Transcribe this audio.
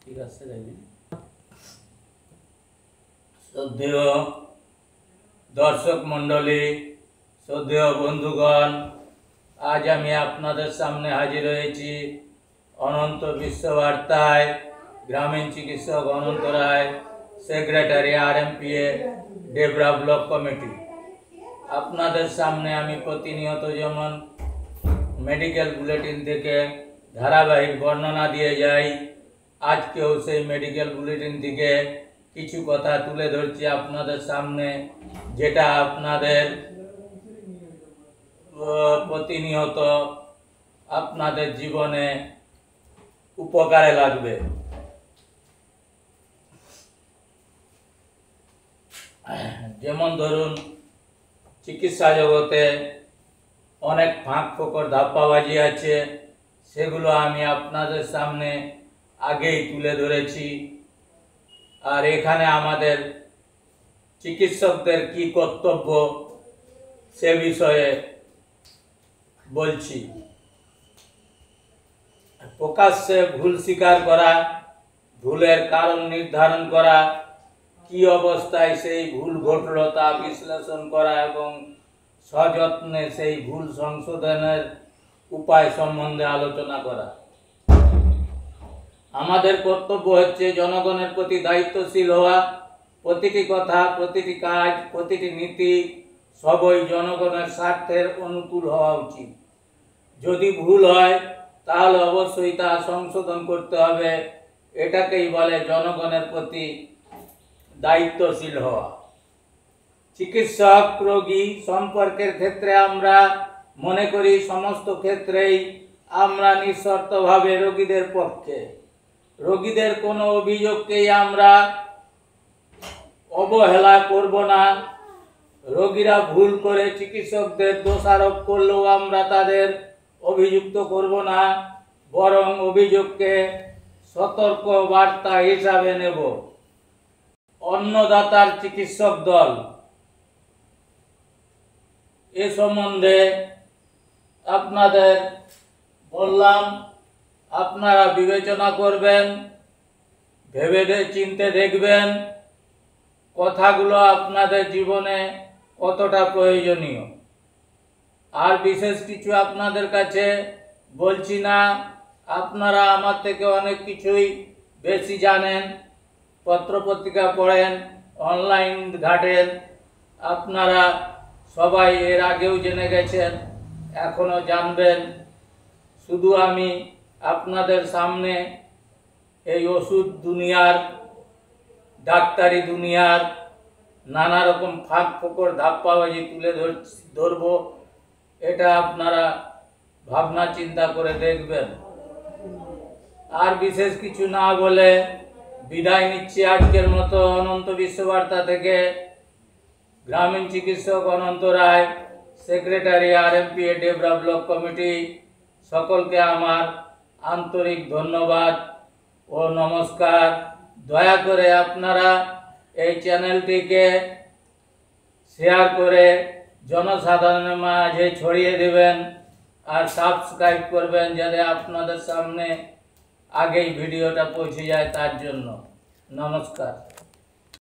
ঠিক আছে যাইবেন। শ্রদ্ধেয় দর্শক মণ্ডলী, শ্রদ্ধেয় বন্ধুগণ, আজ আমি আপনাদের সামনে হাজির হয়েছি অনন্ত বিশ্ববার্তায়। গ্রামীণ চিকিৎসক Ananta Roy, secretary RMPA Debra block committee. আপনাদের সামনে আমি প্রতিনিয়ত যেমন মেডিকেল বুলেটিন থেকে ধারাবাহিক বর্ণনা দিয়ে যাই, আজকেও সেই মেডিকেল বুলেটিন থেকে কিছু কথা তুলে ধরছি আপনাদের সামনে, যেটা আপনাদের প্রতিনিয়ত আপনাদের জীবনে উপকারে লাগবে। যেমন ধরুন, চিকিৎসা জগতে অনেক ফাঁক ফোকর ধাপ্পাবাজি আছে, সেগুলো আমি আপনাদের সামনে আগেই তুলে ধরেছি। আর এখানে আমাদের চিকিৎসকদের কি কর্তব্য সে বিষয়ে বলছি। প্রকাশ্যে ভুল স্বীকার করা, ভুলের কারণ নির্ধারণ করা, কি অবস্থায় সেই ভুল ঘটল তা বিশ্লেষণ করা এবং সযত্নে সেই ভুল সংশোধনের উপায় সম্বন্ধে আলোচনা করা। আমাদের কর্তব্য হচ্ছে জনগণের প্রতি দায়িত্বশীল হওয়া। প্রতিটি কথা, প্রতিটি কাজ, প্রতিটি নীতি সবই জনগণের স্বার্থের অনুকূল হওয়া উচিত। যদি ভুল হয় তাহলে অবশ্যই তা সংশোধন করতে হবে। এটাকেই বলে জনগণের প্রতি দায়িত্বশীল হওয়া। চিকিৎসক রোগী সম্পর্কের ক্ষেত্রে আমরা মনে করি সমস্ত ক্ষেত্রেই আমরা নিঃশর্তভাবে রোগীদের পক্ষে। রোগীদের কোনো অভিযোগকেই আমরা অবহেলা করব না। রোগীরা ভুল করে চিকিৎসকদের দোষারোপ করলেও আমরা তাদের অভিযুক্ত করব না, বরং অভিযোগকে সতর্ক বার্তা হিসাবে নেব। অন্নদাতার চিকিৎসক দল, এ সম্বন্ধে আপনাদের বললাম, আপনারা বিবেচনা করবেন, ভেবে চিন্তে দেখবেন কথাগুলো আপনাদের জীবনে কতটা প্রয়োজনীয়। আর বিশেষ কিছু আপনাদের কাছে বলছি না, আপনারা আমার থেকে অনেক কিছুই বেশি জানেন, পত্রপত্রিকা পড়েন, অনলাইন ঘাটেন, আপনারা সবাই এর আগেও জেনে গেছেন, এখনো জানবেন। শুধু আমি আপনাদের সামনে এই ওষুধ দুনিয়ার, ডাক্তারি দুনিয়ার নানা রকম ফাঁক ফোকর ধাপ্পাবাজি তুলে ধরব, এটা আপনারা ভাবনা চিন্তা করে দেখবেন। আর বিশেষ কিছু না বলে বিদায় নিচ্ছি আজকের মতো অনন্ত বিশ্ববার্তা থেকে। গ্রামীণ চিকিৎসক Ananta Roy, secretary RMPA Debra block committee. সকলকে আমার আন্তরিক ধন্যবাদ ও নমস্কার। দয়া করে আপনারা এই চ্যানেলটিকে শেয়ার করে জনসাধারণের মাঝে ছড়িয়ে দেবেন আর সাবস্ক্রাইব করবেন, যাতে আপনাদের সামনে আগেই ভিডিওটা পৌঁছে যায়। তার জন্য নমস্কার।